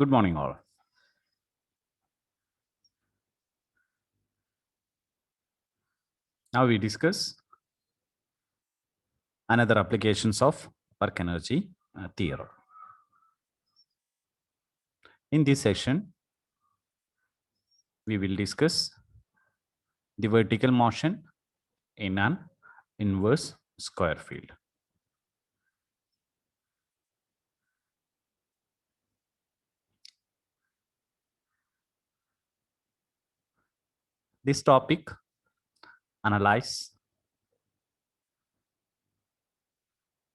Good morning, all. Now we discuss another applications of work energy theory. In this session, we will discuss the vertical motion in an inverse square field. This topic analyze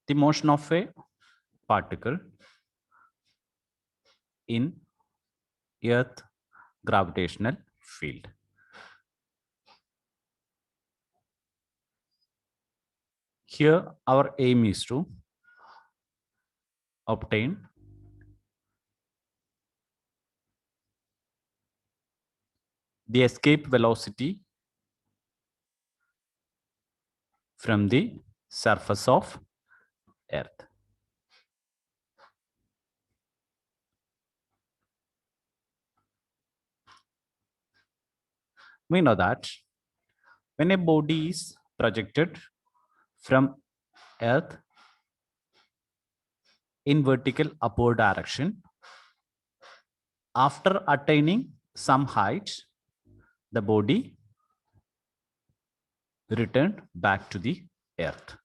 the motion of a particle in Earth gravitational field. Here, our aim is to obtain the escape velocity from the surface of Earth. We know that when a body is projected from Earth in vertical upward direction, after attaining some height, the body returned back to the Earth.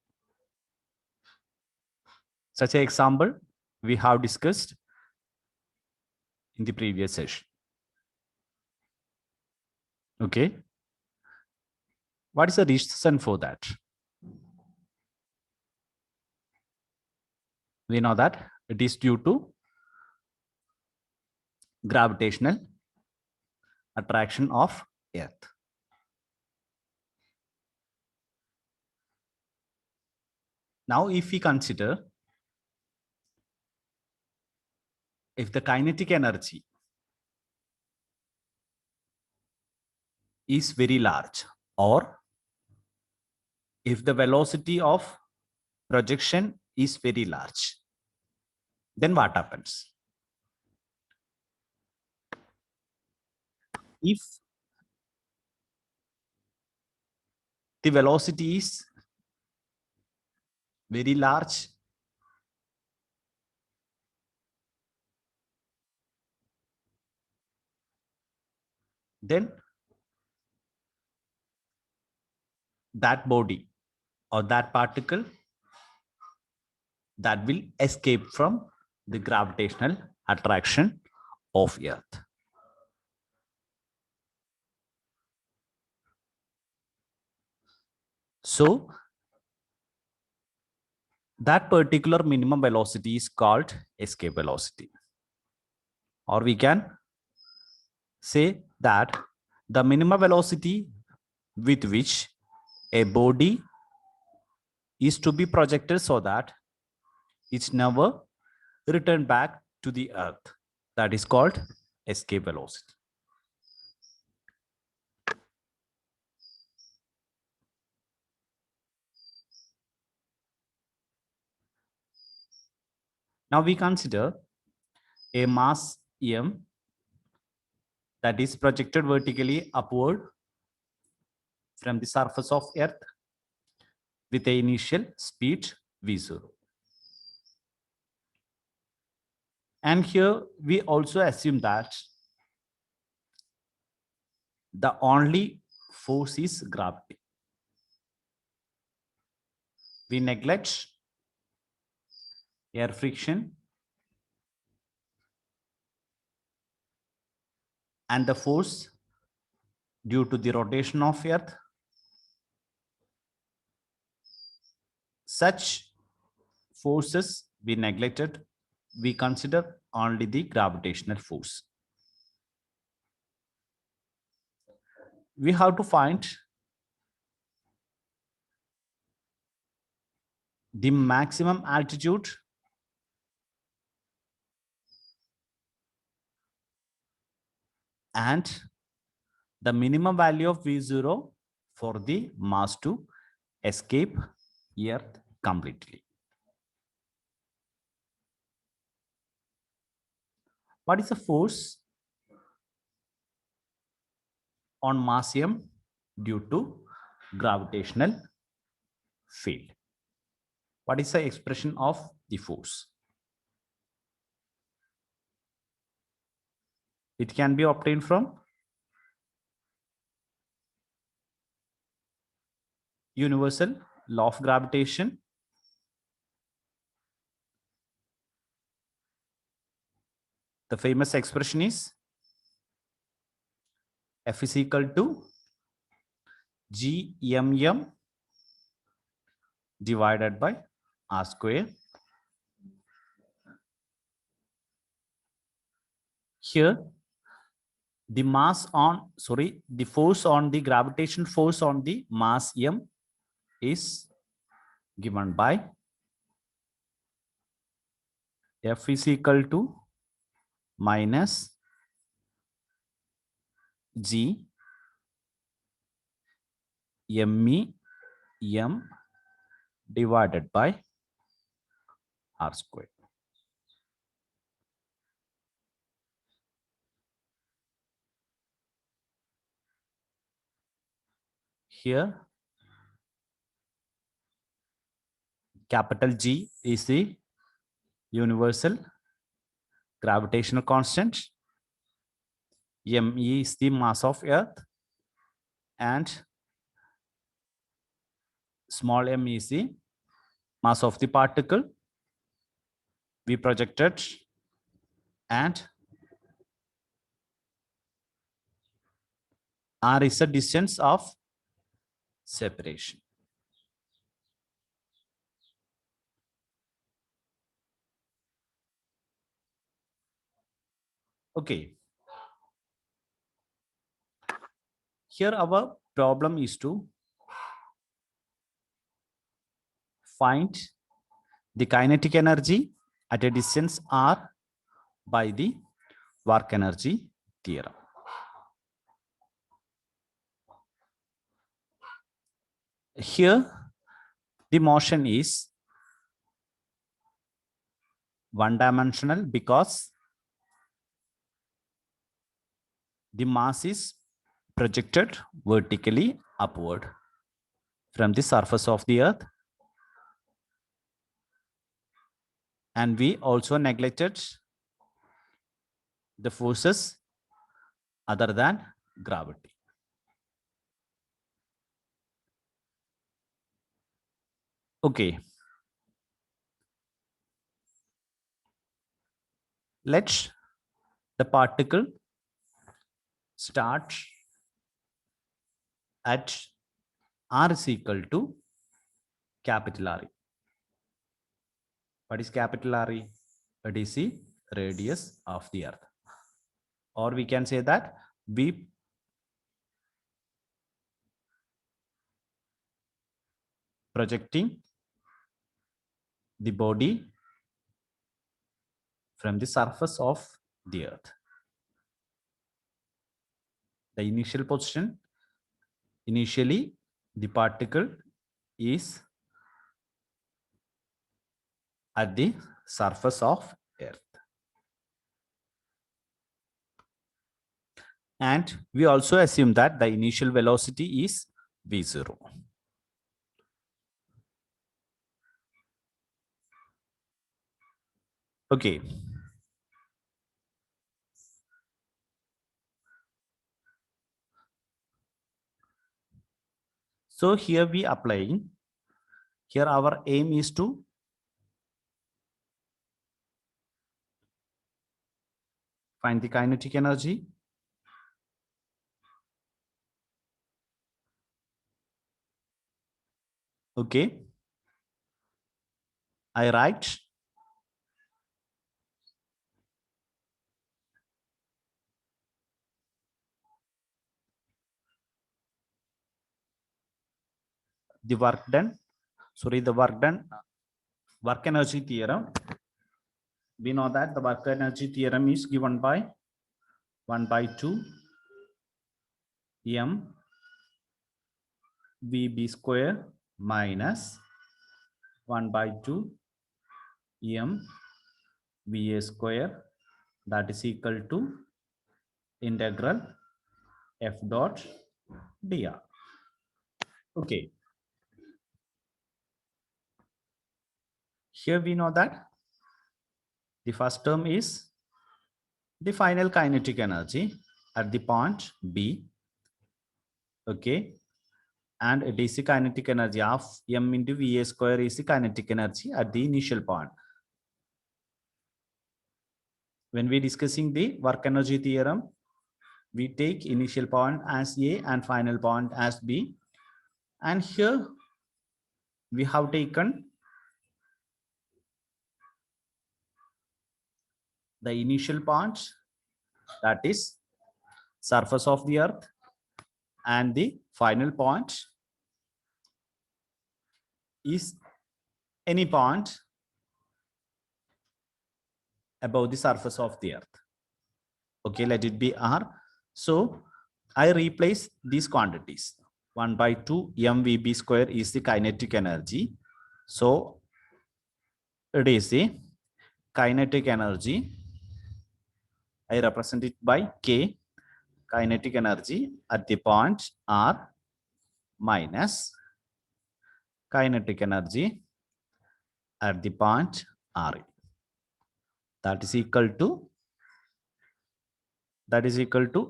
Such an example we have discussed in the previous session. Okay. What is the reason for that? We know that it is due to gravitational attraction of Earth. Now, if we consider if the kinetic energy is very large, or if the velocity of projection is very large, then what happens? If the velocity is very large, then that body or that particle that will escape from the gravitational attraction of Earth. So that particular minimum velocity is called escape velocity. Or we can say that the minimum velocity with which a body is to be projected so that it's never returned back to the Earth. That is called escape velocity. Now we consider a mass m that is projected vertically upward from the surface of Earth with the initial speed v0. And here we also assume that the only force is gravity. We neglect air friction and the force due to the rotation of Earth. Such forces we neglected. We consider only the gravitational force. We have to find the maximum altitude and the minimum value of V0 for the mass to escape Earth completely. What is the force on mass m due to gravitational field? What is the expression of the force? It can be obtained from universal law of gravitation. The famous expression is F is equal to Gmm divided by R square. Here, the force on the gravitation force on the mass m is given by F is equal to minus G me m divided by R square. Here, capital G is the universal gravitational constant. Me is the mass of Earth, and small m is the mass of the particle we projected, and R is the distance of separation. Okay. Here our problem is to find the kinetic energy at a distance r by the work energy theorem. Here the motion is one-dimensional because the mass is projected vertically upward from the surface of the Earth, and we also neglected the forces other than gravity. Okay. Let the particle start at R is equal to capital R. What is capital R? It is the radius of the Earth. Or we can say that we projecting the body from the surface of the Earth. The initial position, initially the particle is at the surface of Earth. And we also assume that the initial velocity is v0. Okay. So here we applying, here our aim is to find the kinetic energy. Okay. I write the work done, work energy theorem. We know that the work energy theorem is given by 1/2 m vb square minus 1/2 m va square that is equal to integral f dot dr. Okay. Here we know that the first term is the final kinetic energy at the point B. Okay. And it is the kinetic energy of m into va square is the kinetic energy at the initial point. When we discussing the work energy theorem, we take initial point as A and final point as B. And here we have taken the initial point, that is surface of the earth, and the final point is any point above the surface of the earth. Okay, let it be R. So I replace these quantities. 1 by 2 mvb square is the kinetic energy. So it is the kinetic energy. I represent it by K, kinetic energy at the point R, minus kinetic energy at the point R. That is equal to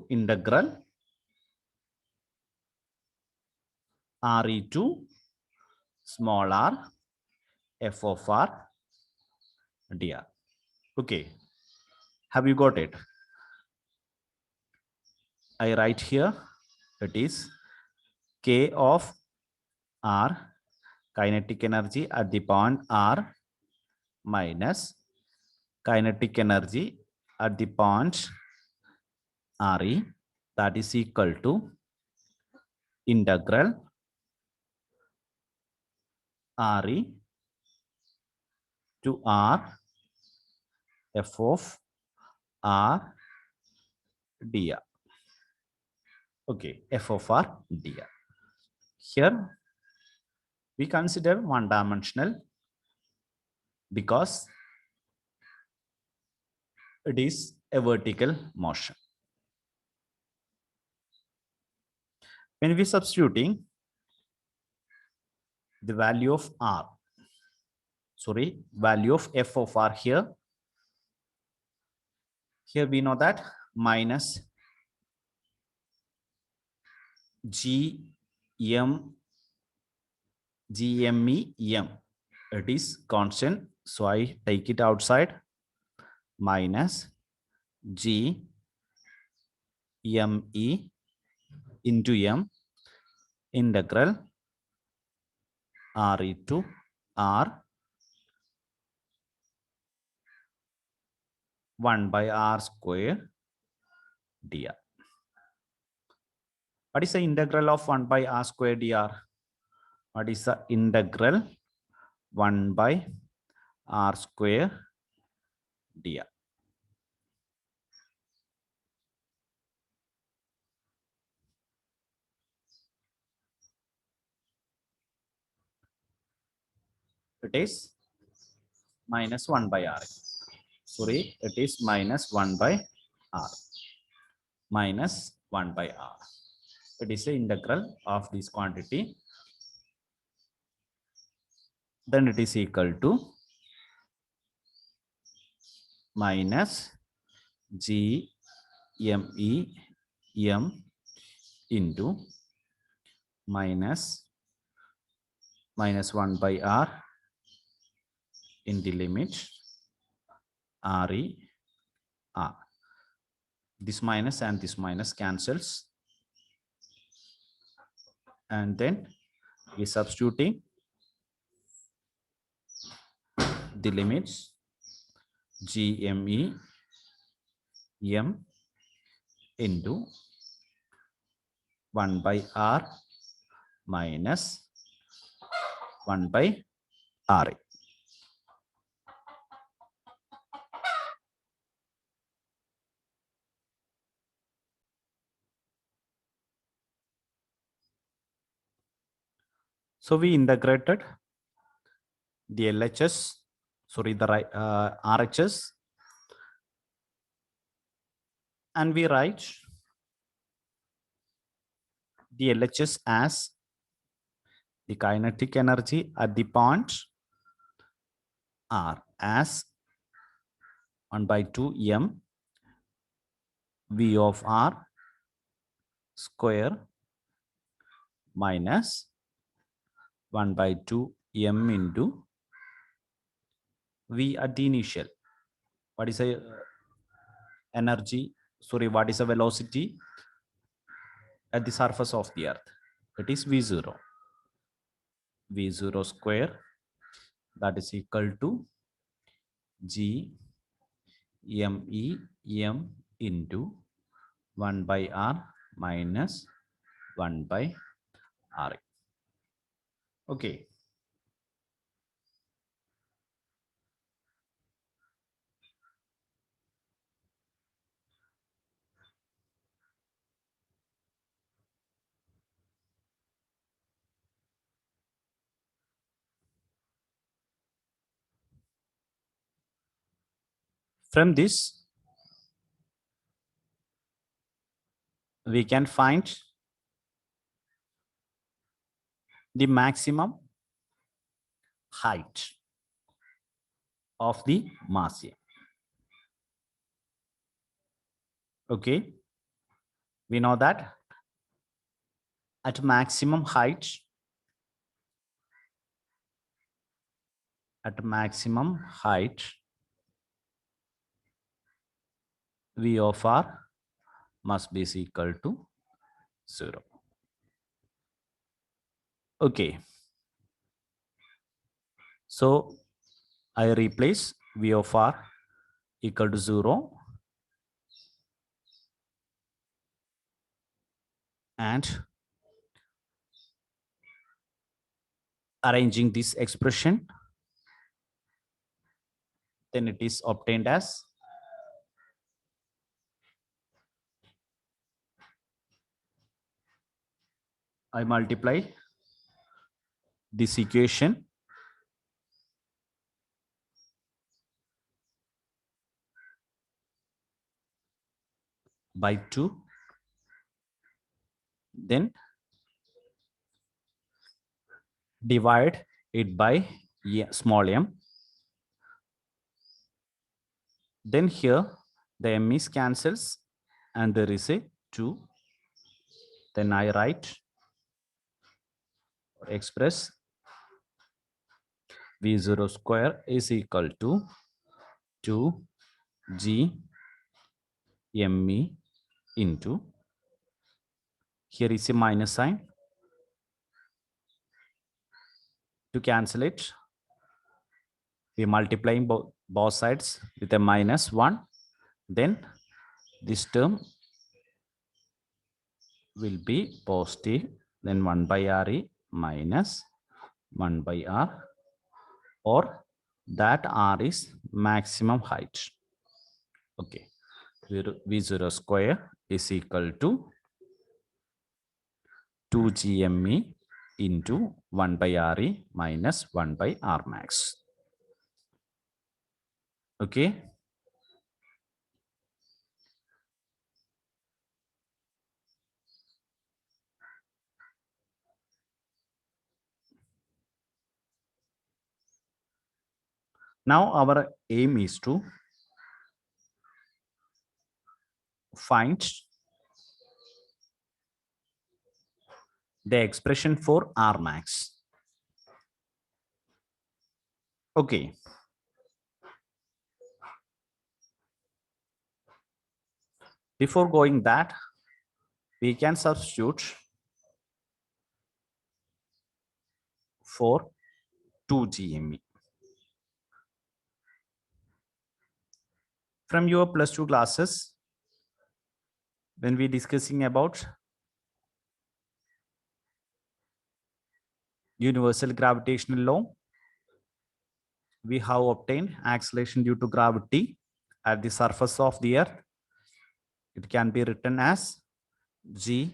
integral Re to small r f of r dr. Okay, have you got it? I write here, it is K of R, kinetic energy at the point R, minus kinetic energy at the point Re, that is equal to integral Re to R f of R dr. Okay, f of r dr. Here we consider one dimensional because it is a vertical motion. When we substituting the value of r, value of f of r here we know that minus gme m, it is constant, so I take it outside, minus g me into m integral Re to r 1 by r square dr. What is the integral of 1 by r square dr? What is the integral 1 by r square dr? It is minus 1 by r. It is minus 1 by r. Minus 1 by r. It is the integral of this quantity. Then it is equal to minus g me m into minus 1 by r in the limit Re r. This minus and this minus cancels, and then we substituting the limits gme m into 1 by r minus 1 by Re. So we integrated the LHS, the RHS And we write the LHS as the kinetic energy at the point R as 1 by 2 m V of R square minus 1 by 2 m into V at the initial. What is a energy? Sorry, what is a velocity at the surface of the earth? It is V0. V0 square, that is equal to G m e m into 1 by R minus 1 by R. Okay. From this, we can find the maximum height of the mass A. Okay. We know that at maximum height, V of R must be equal to 0. Okay. So I replace V of R equal to 0 and arranging this expression, then it is obtained as I multiply this equation by 2, then divide it by small m. Then here the m is cancels and there is a 2. Then I write or express V0 square is equal to 2 G me into, here is a minus sign to cancel it. We multiplying both sides with a minus 1. Then this term will be positive. Then 1 by Re minus 1 by R, or that R is maximum height. Okay. V0 square is equal to 2 GME into 1 by Re minus 1 by R max. Okay. Now our aim is to find the expression for R max. Okay. Before going that, we can substitute for 2 GME. From your +2 classes, when we discussing about universal gravitational law, we have obtained acceleration due to gravity at the surface of the earth. It can be written as G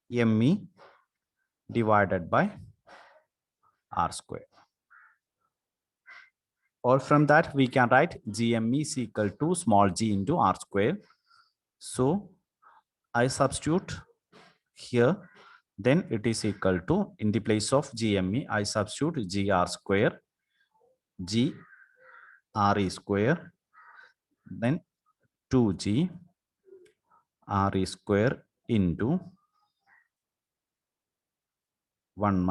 me divided by R square. Or from that we can write GME is equal to small g into R square. So I substitute here, then it is equal to, in the place of GME, I substitute GR square, GRE square, then 2G RE square into 1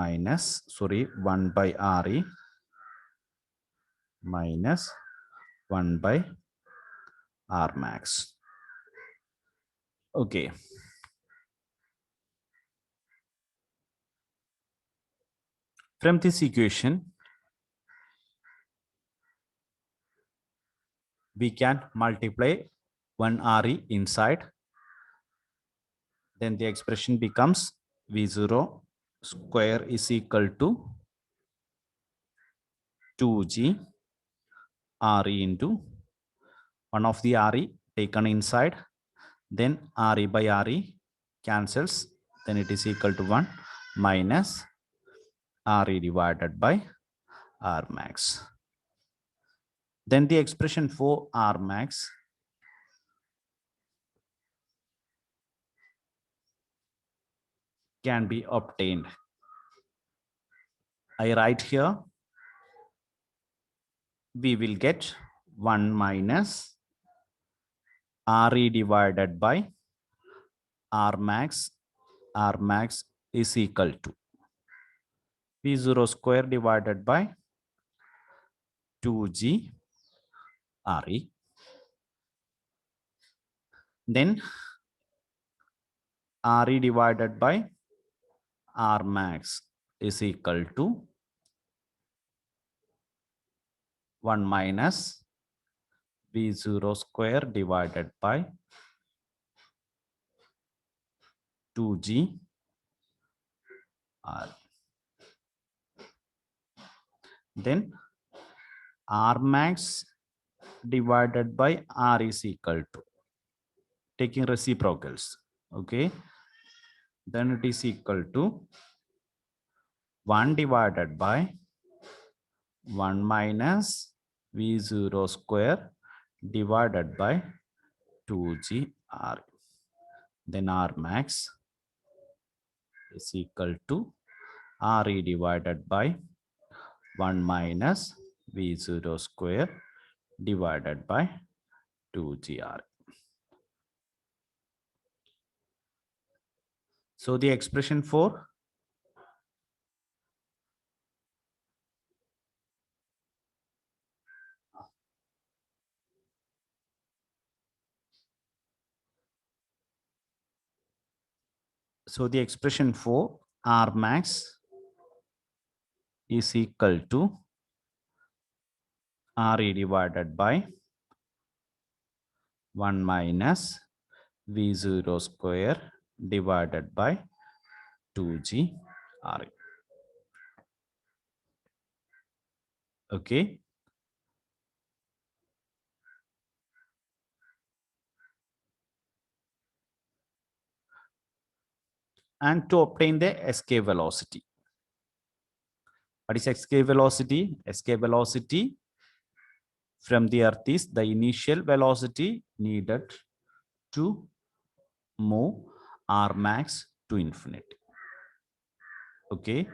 by RE minus 1 by R max. Okay. From this equation, we can multiply 1 RE inside. Then the expression becomes V0 square is equal to 2G RE into 1 of the RE taken inside. Then RE by RE cancels. Then it is equal to 1 minus RE divided by R max. Then the expression for R max can be obtained. I write here, we will get 1 minus RE divided by R max. R max is equal to V0 square divided by 2G RE. Then RE divided by R max is equal to 1 minus V0 square divided by 2G R. Then R max divided by R is equal to, taking reciprocals, okay, then it is equal to 1 divided by 1 minus V0 square divided by 2G R. Then R max is equal to RE divided by 1 minus V0 square divided by 2GR. So the expression for R max is equal to RE divided by 1 minus V0 square divided by 2G RE. Okay. And to obtain the escape velocity. What is escape velocity? Escape velocity from the earth is the initial velocity needed to move R max to infinity. Okay.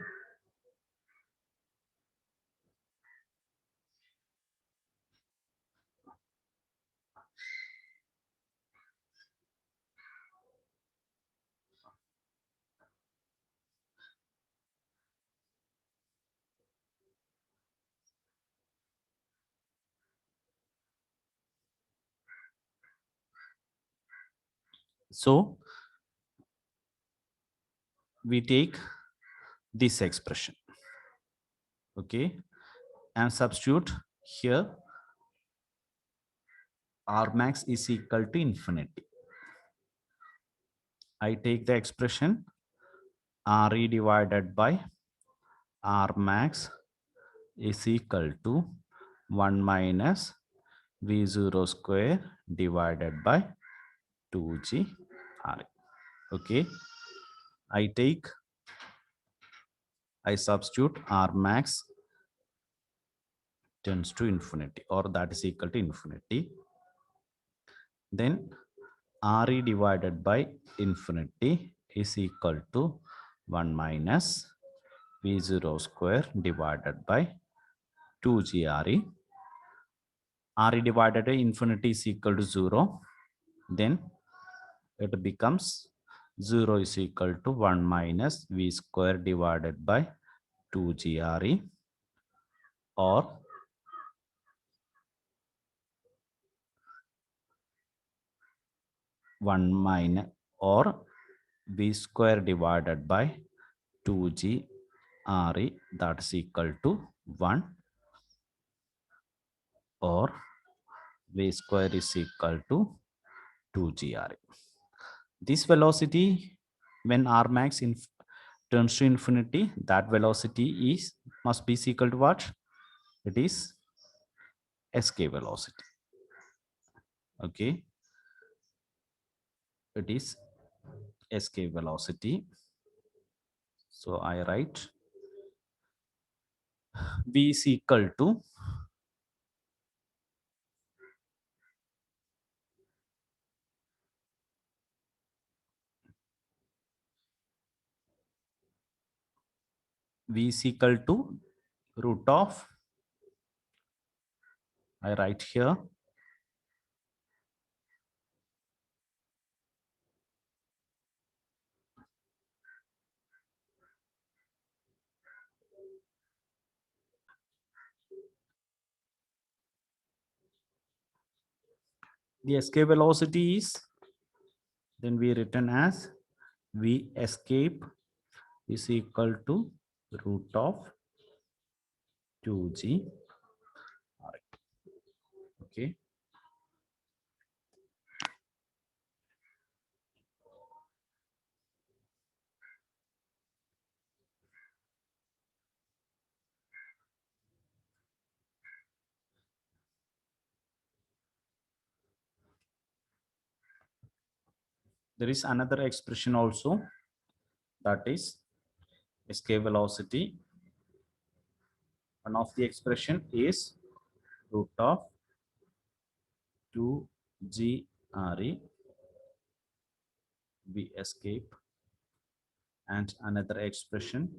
So we take this expression, okay, and substitute here R max is equal to infinity. I take the expression RE divided by R max is equal to 1 minus V0 square divided by 2G RE. Okay. I substitute R max tends to infinity, or that is equal to infinity. Then Re divided by infinity is equal to 1 minus V0 square divided by 2g Re. Re divided by infinity is equal to 0. Then it becomes 0 is equal to 1 minus V square divided by 2g Re, or 1 minus, or V square divided by 2g Re, that is equal to 1, or V square is equal to 2g Re. This velocity, when R max turns to infinity, that velocity must be equal to what? It is escape velocity. Okay, it is escape velocity. So I write V is equal to V is equal to root of, I write here, the escape velocity is, then we written as V escape is equal to root of 2g. Okay. There is another expression also, that is escape velocity. One of the expression is root of 2g Re, we escape, and another expression,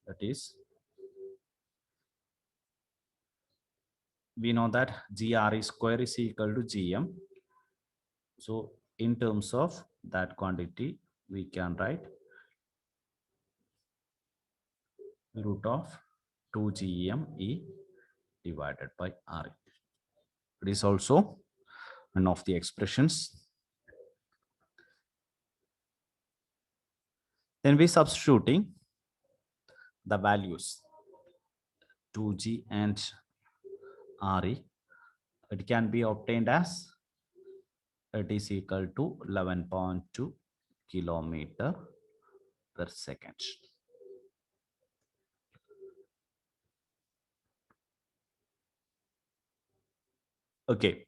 that is, we know that GRE square is equal to GM. So in terms of that quantity, we can write root of 2GME divided by Re. It is also one of the expressions. Then we substituting the values 2G and Re. It can be obtained as it is equal to 11.2 kilometer per second. Okay.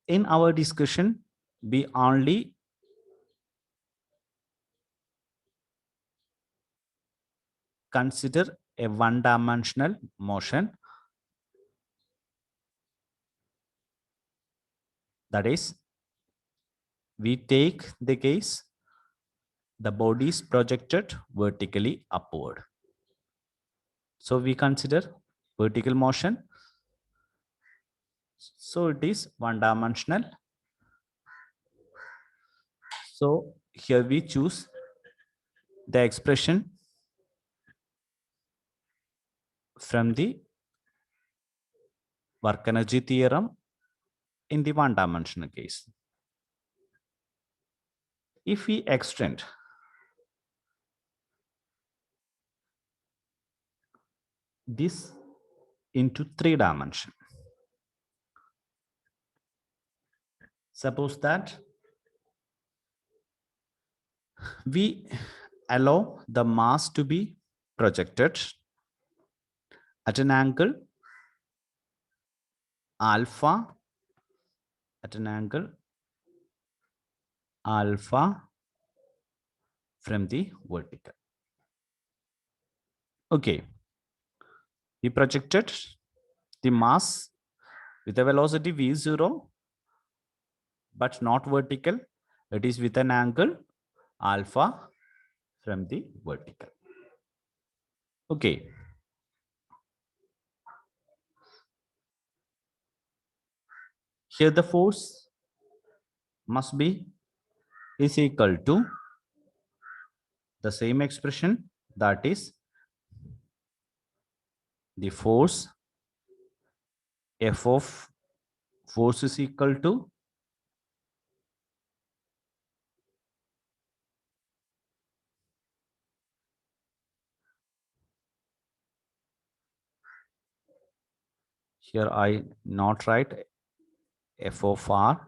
In our discussion, we only consider a one-dimensional motion, that is, we take the case the body is projected vertically upward. So we consider vertical motion. So it is one-dimensional. So here we choose the expression from the work energy theorem in the one-dimensional case. If we extend this into 3 dimension, suppose that we allow the mass to be projected at an angle alpha, from the vertical. Okay, we projected the mass with a velocity v0 but not vertical. It is with an angle alpha from the vertical. Okay. Here the force must be is equal to the same expression, that is the force F of force is equal to here I not write F of R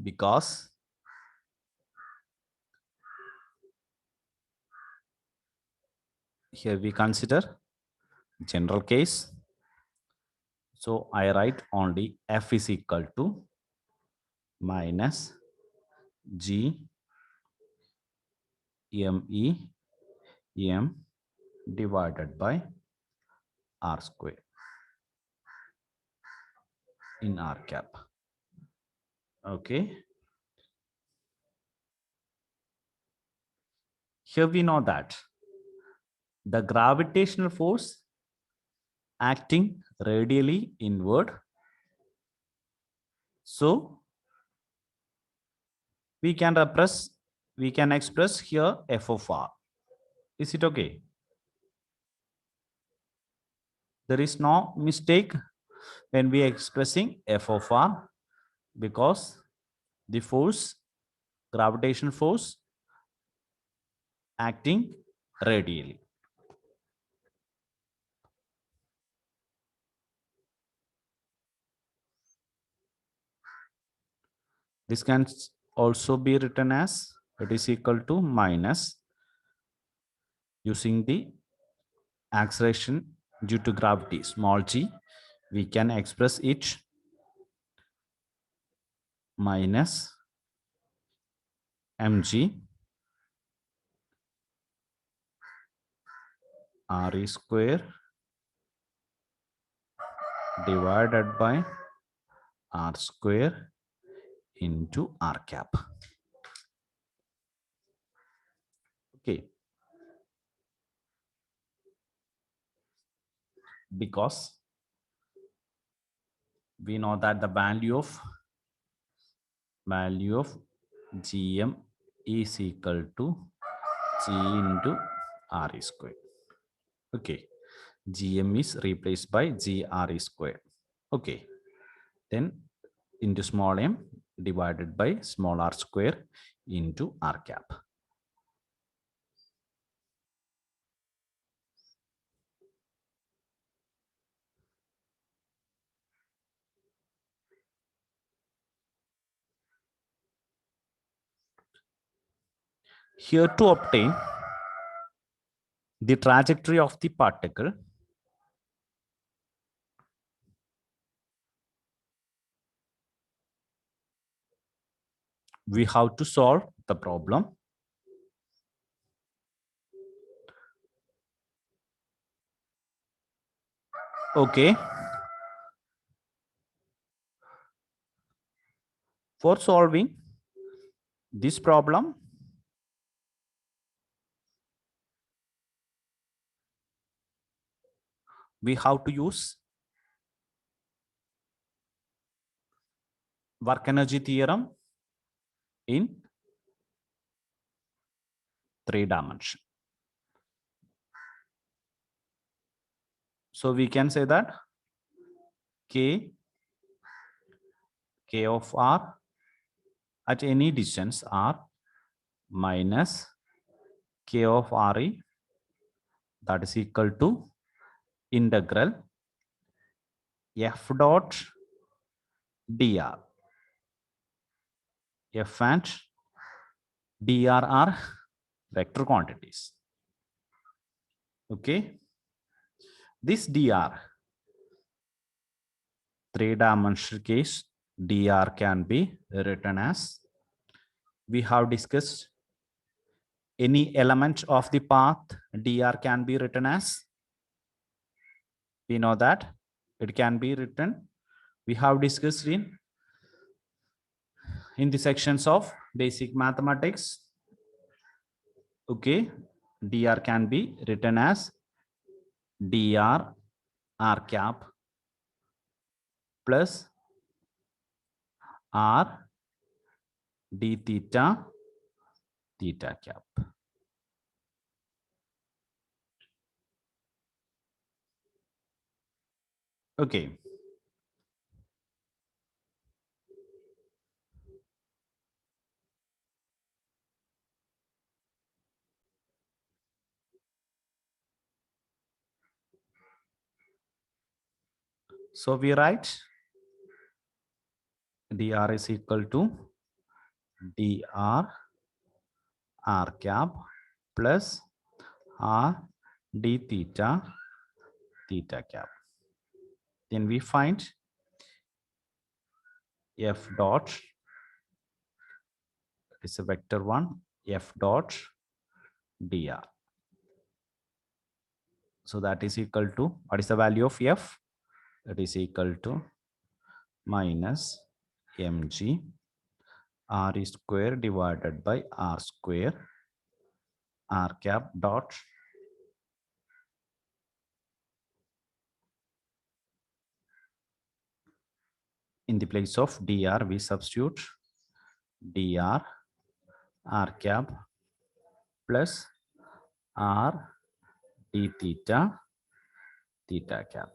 because here we consider general case. So I write only F is equal to minus G M divided by R square in R cap. Okay. Here we know that the gravitational force acting radially inward. So we can express here F of R. Is it okay? There is no mistake when we are expressing F of R because the force, gravitational force acting radially. This can also be written as it is equal to minus using the acceleration due to gravity small g, we can express it minus mg r square divided by r square into r cap. Okay. Because we know that the value of gm is equal to g into r square. Okay, gm is replaced by gr square. Okay, then into small m divided by small r square into r cap. Here to obtain the trajectory of the particle, we have to solve the problem. Okay. For solving this problem, we have to use work energy theorem in 3 dimensions. So we can say that k of r at any distance r minus k of re, that is equal to integral f dot dr. F and dr are vector quantities. Okay, this dr, 3-dimensional case, dr can be written as, we have discussed any element of the path dr can be written as, we know that it can be written, we have discussed in in the sections of basic mathematics. Okay, dr can be written as dr r cap plus r d theta theta cap. Okay. So we write dr is equal to dr r cap plus r d theta theta cap. Then we find f dot is a vector 1 f dot dr. So that is equal to, what is the value of f? That is equal to minus mg r square divided by r square r cap dot in the place of dr we substitute dr r cap plus r d theta theta cap.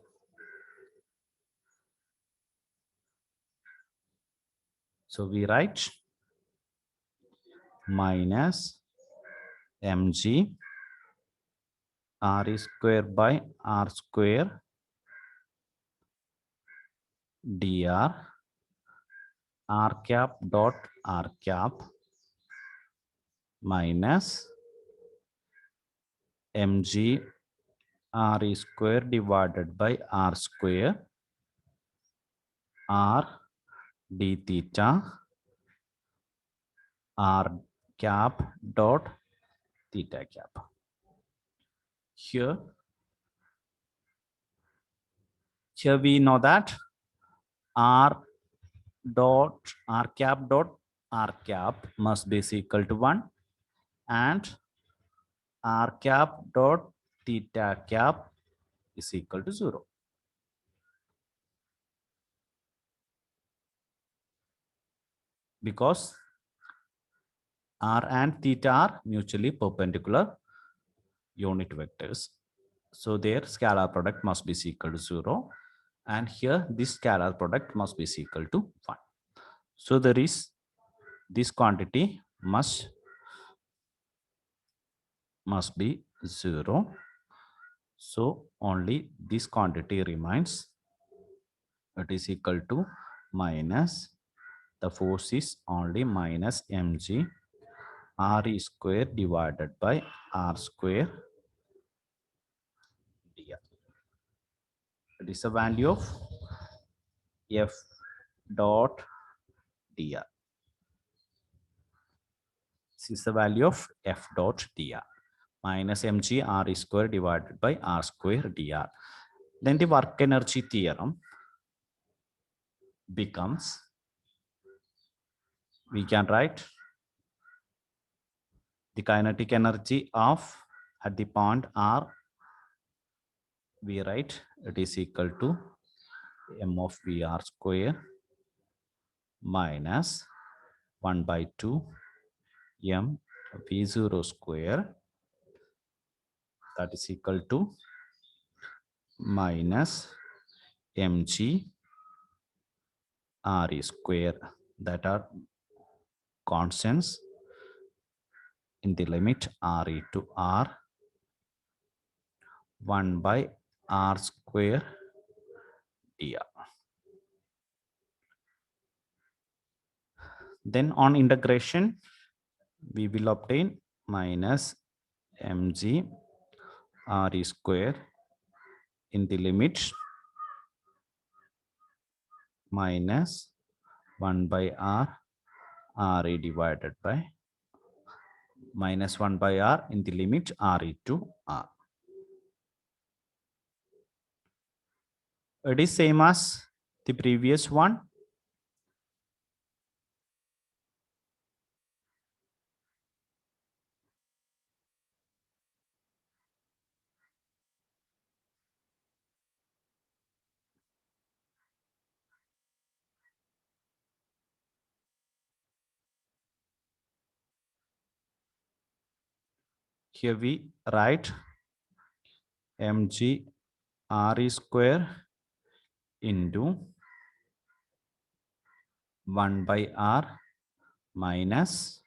So we write minus mg r square by r square dr r cap dot r cap minus mg r square divided by r square r d theta r cap dot theta cap. Here we know that r dot r cap dot r cap must be equal to 1 and r cap dot theta cap is equal to 0. Because r and theta are mutually perpendicular unit vectors. So their scalar product must be equal to 0. And here this scalar product must be equal to 1. So there is this quantity must be 0. So only this quantity remains. It is equal to minus, the force is only minus mg r square divided by r square dr. It is a value of f dot dr. This is the value of f dot dr minus mg r square divided by r square dr. Then the work energy theorem becomes, we can write the kinetic energy of at the point r, we write it is equal to m of vr square minus 1 by 2 m v0 square, that is equal to minus mg r square, that are constants in the limit re to r 1 by r square dr. Then on integration we will obtain minus mg r square in the limit minus 1 by r re divided by minus 1 by r in the limit re to r. It is same as the previous one. Here we write mg re square into 1 by r minus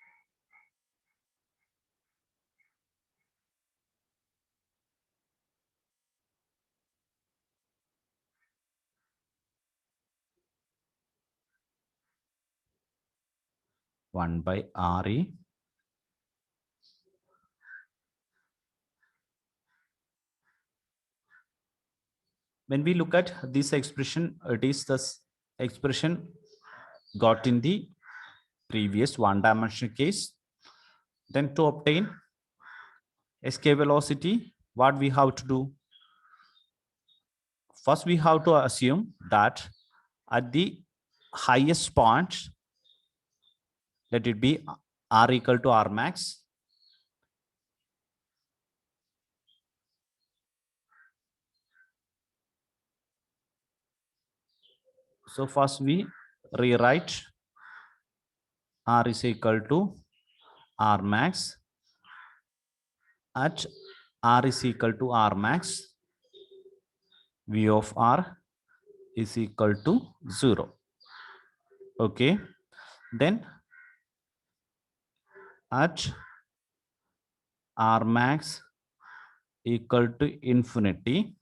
one by re. When we look at this expression, it is this expression got in the previous one-dimensional case. Then to obtain escape velocity, what we have to do? First, we have to assume that at the highest point, let it be r equal to r max. So first we rewrite r is equal to r max. At r is equal to r max, v of r is equal to 0. Okay. Then at r max equal to infinity,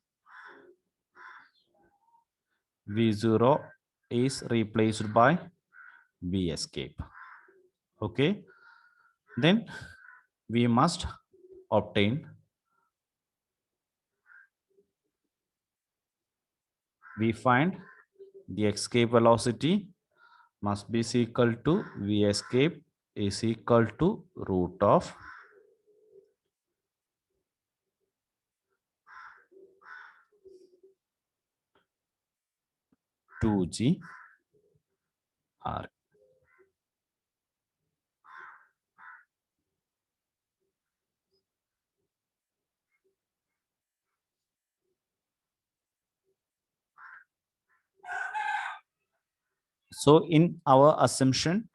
v0 is replaced by v escape. Okay. Then we must obtain, we find the escape velocity must be equal to v escape is equal to root of two g r. So in our assumption,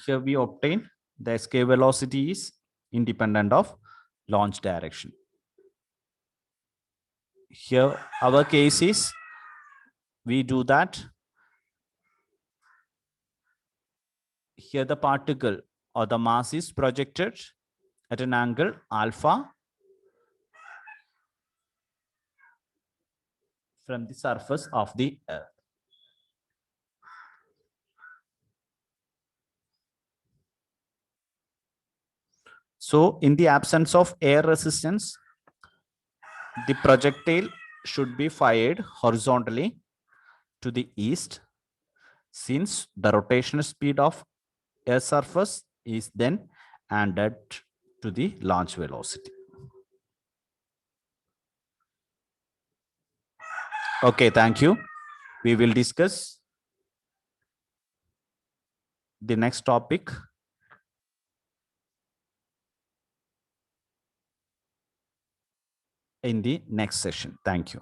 here we obtain the escape velocity is independent of launch direction. Here our case is we do that. Here the particle or the mass is projected at an angle alpha from the surface of the Earth. So in the absence of air resistance, the projectile should be fired horizontally to the east, since the rotational speed of Earth's surface is then added to the launch velocity. Okay, thank you. We will discuss the next topic in the next session. Thank you.